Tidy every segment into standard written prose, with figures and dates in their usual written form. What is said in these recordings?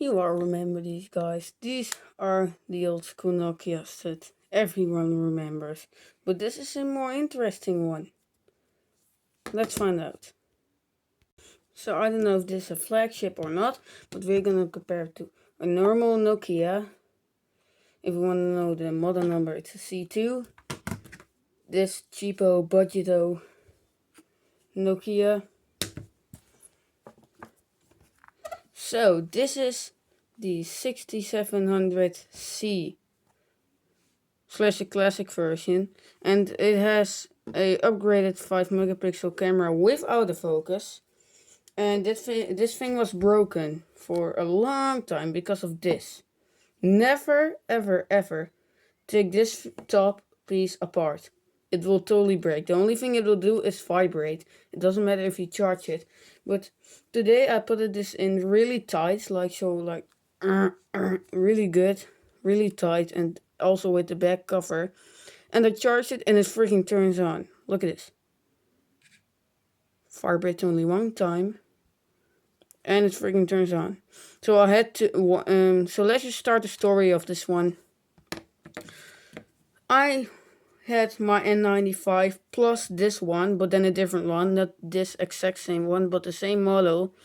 You all remember these guys. These are the old school Nokias that everyone remembers. But this is a more interesting one. Let's find out. So I don't know if this is a flagship or not, but we're gonna compare it to a normal Nokia. If you want to know the model number, it's a C2. This cheapo budgeto Nokia. So this is the 6700C slash a classic version, and it has a upgraded 5 megapixel camera with autofocus. And this thing was broken for a long time because of this. Never ever ever take this top piece apart. It will totally break. The only thing it will do is vibrate. It doesn't matter if you charge it. But today I put this in really tight, really good, really tight, and also with the back cover. And I charged it and it freaking turns on. Look at this. Vibrates only one time. And it freaking turns on. So I had to, so let's just start the story of this one. I had my N95 plus this one, but then a different one, not this exact same one, but the same model.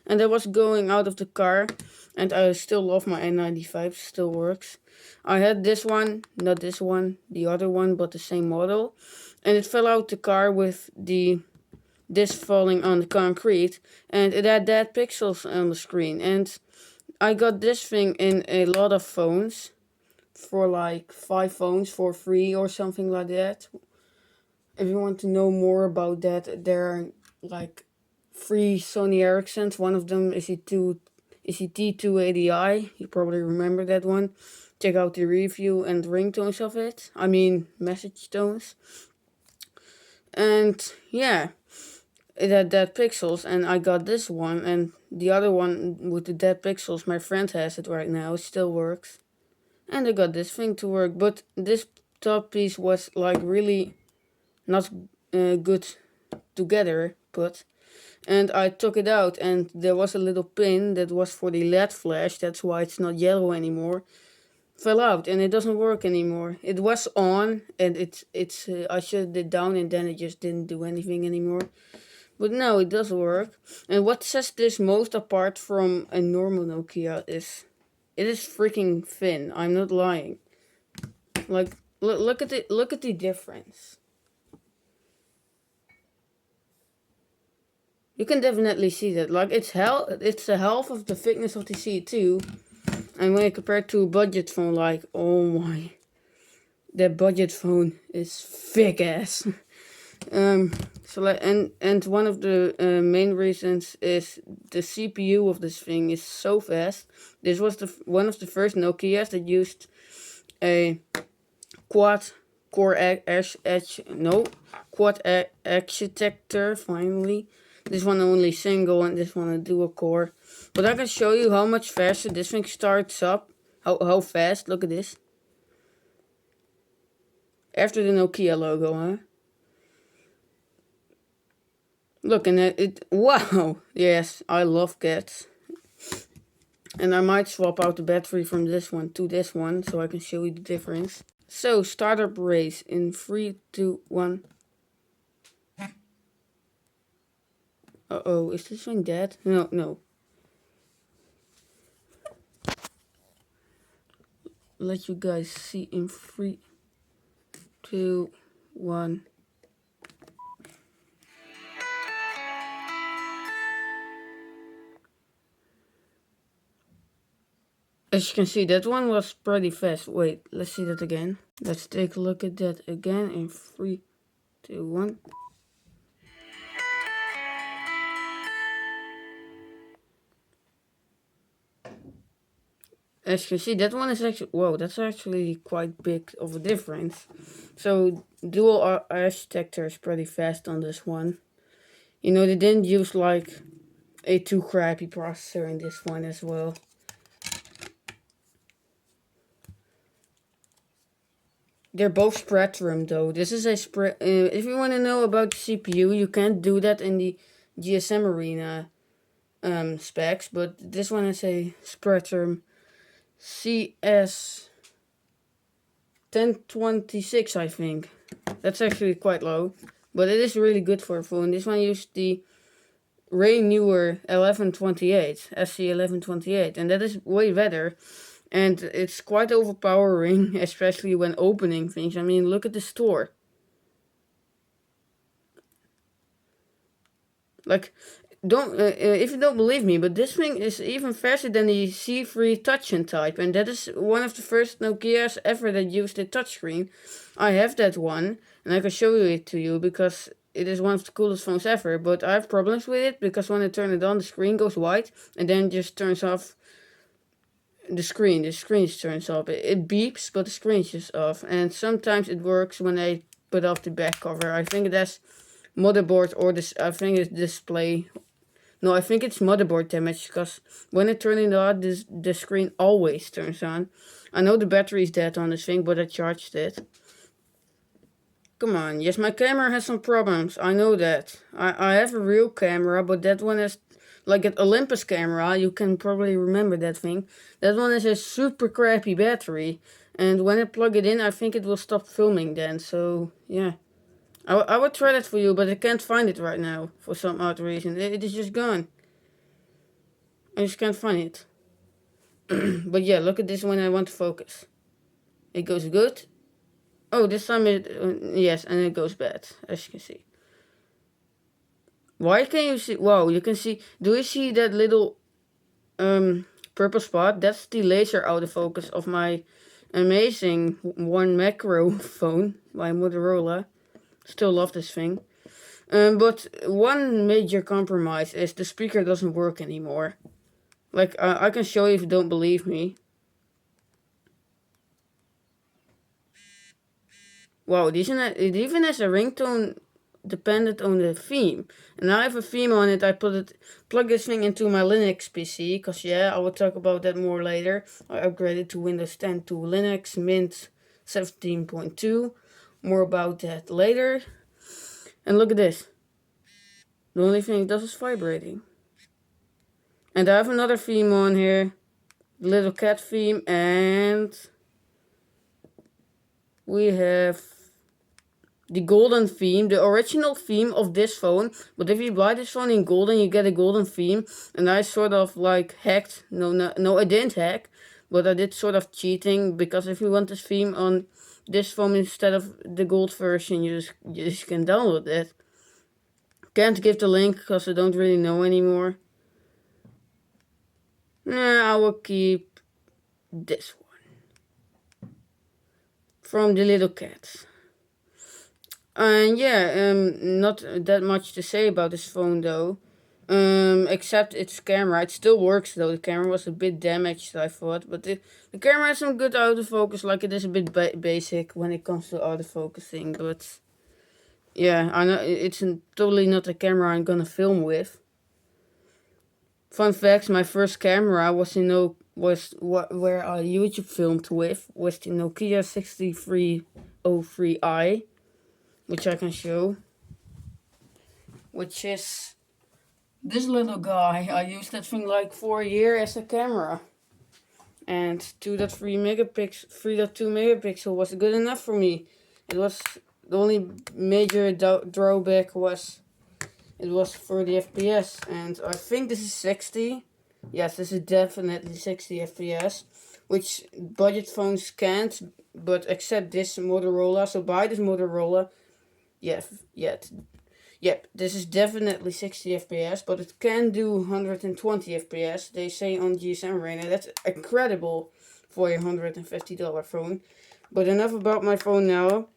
And I was going out of the car, and I still love my N95, still works. I had this one, not this one, the other one, but the same model. And it fell out the car with this falling on the concrete, and it had dead pixels on the screen. And I got this thing in a lot of phones, for like 5 phones for free or something like that. If you want to know more about that, there are like 3 Sony Ericssons. One of them is the T280i. You probably remember that one. Check out the review and ringtones of it. I mean message tones. And yeah, it had dead pixels, and I got this one, and the other one with the dead pixels, my friend has it right now. It still works. And I got this thing to work, but this top piece was like really not good together put. And I took it out, and there was a little pin that was for the LED flash. That's why it's not yellow anymore. Fell out, and it doesn't work anymore. It was on, and it's I shut it down, and then it just didn't do anything anymore. But no, it does work. And what sets this most apart from a normal Nokia is it is freaking thin. I'm not lying. Like, look at it. Look at the difference. You can definitely see that. Like, it's the half of the thickness of the C2. And when you compare it to a budget phone, like, oh my, that budget phone is thick ass. And one of the main reasons is the CPU of this thing is so fast. This was one of the first Nokias that used a quad architecture. Finally, this one only single, and this one a dual core. But I can show you how much faster this thing starts up. How fast? Look at this. After the Nokia logo, huh? Looking at it, wow, yes, I love cats. And I might swap out the battery from this one to this one, so I can show you the difference. So, startup race in 3, 2, 1. Uh-oh, is this one dead? No. Let you guys see in 3, 2, 1. As you can see, that one was pretty fast. Wait, let's see that again. Let's take a look at that again in 3, 2, 1. As you can see, that one is actually, whoa, that's actually quite big of a difference. So, dual architecture is pretty fast on this one. You know, they didn't use like a too crappy processor in this one as well. They're both spread RAM though. This is a spread. If you want to know about the CPU, you can't do that in the GSM arena. specs, but this one has a Spectrum CS 1026, I think. That's actually quite low, but it is really good for a phone. This one used the way newer 1128, SC1128, and that is way better. And it's quite overpowering, especially when opening things. I mean, look at the store. Like, don't if you don't believe me, but this thing is even faster than the C3 Touch and Type, and that is one of the first Nokias ever that used a touchscreen. I have that one, and I can show it to you because it is one of the coolest phones ever. But I have problems with it because when I turn it on, the screen goes white and then just turns off. The screen turns off. It beeps, but the screen's just off. And sometimes it works when I put off the back cover. I think that's motherboard or this. I think it's display. No, I think it's motherboard damage because when I turn it on, the screen always turns on. I know the battery's dead on this thing, but I charged it. Come on, yes, my camera has some problems. I know that. I have a real camera, but that one is like an Olympus camera. You can probably remember that thing. That one is a super crappy battery. And when I plug it in, I think it will stop filming then. So, yeah. I would try that for you, but I can't find it right now for some odd reason. It is just gone. I just can't find it. But yeah, look at this when I want to focus. It goes good. Oh, this time it, yes, and it goes bad, as you can see. Why can you see, wow, you can see, do you see that little purple spot? That's the laser autofocus of my amazing one macro phone by Motorola. Still love this thing. But one major compromise is the speaker doesn't work anymore. Like, I can show you if you don't believe me. Wow, it even has a ringtone dependent on the theme. And I have a theme on it. I plug this thing into my Linux PC, because yeah, I will talk about that more later. I upgraded to Windows 10 to Linux Mint 17.2. More about that later. And look at this. The only thing it does is vibrating. And I have another theme on here. The little cat theme, and we have the golden theme, the original theme of this phone. But if you buy this phone in golden, you get a golden theme. And I sort of like hacked. No, I didn't hack, but I did sort of cheating, because if you want this theme on this phone instead of the gold version, you just can download it. Can't give the link because I don't really know anymore. Nah, I will keep this one from the little cats. And yeah, not that much to say about this phone though. Except its camera. It still works though. The camera was a bit damaged, I thought, but the camera has some good autofocus. Like, it is a bit basic when it comes to autofocusing, but yeah, I know it's totally not a camera I'm gonna film with. Fun facts: my first camera was where I YouTube filmed with was the Nokia 6303i, which I can show. Which is this little guy. I used that thing like for a year as a camera. And 2.3 megapixel, 3.2 megapixel was good enough for me. It was the only major drawback was it was 30 FPS, and I think this is 60. Yes, this is definitely 60 FPS, which budget phones can't, but except this Motorola. So buy this Motorola. Yep, this is definitely 60 FPS, but it can do 120 FPS. They say on GSM Radar. That's incredible for a $150 phone. But enough about my phone now.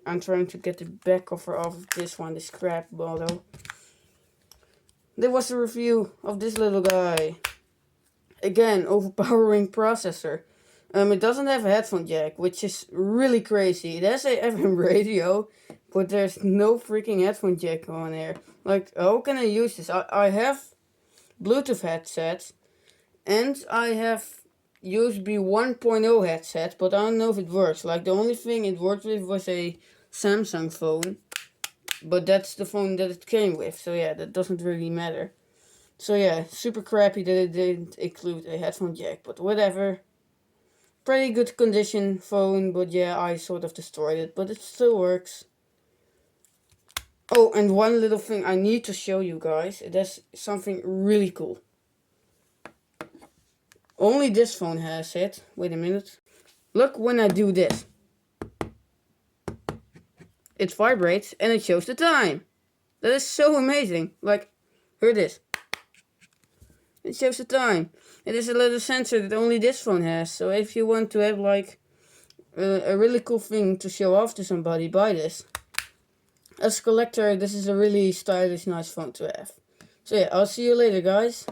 I'm trying to get the back cover off of this one, this crap bottle. There was a review of this little guy. Again, overpowering processor. It doesn't have a headphone jack, which is really crazy. It has a FM radio, but there's no freaking headphone jack on there. Like, how can I use this? I have Bluetooth headsets, and I have USB 1.0 headset, but I don't know if it works. Like, the only thing it worked with was a Samsung phone, but that's the phone that it came with, so yeah, that doesn't really matter. So yeah, super crappy that it didn't include a headphone jack, but whatever. Pretty good condition phone, but yeah, I sort of destroyed it, but it still works. Oh, and one little thing I need to show you guys. It has something really cool. Only this phone has it. Wait a minute. Look when I do this. It vibrates and it shows the time. That is so amazing. Like, hear this. It shows the time. It is a little sensor that only this phone has. So if you want to have like a really cool thing to show off to somebody, buy this. As a collector, this is a really stylish, nice phone to have. So yeah, I'll see you later, guys.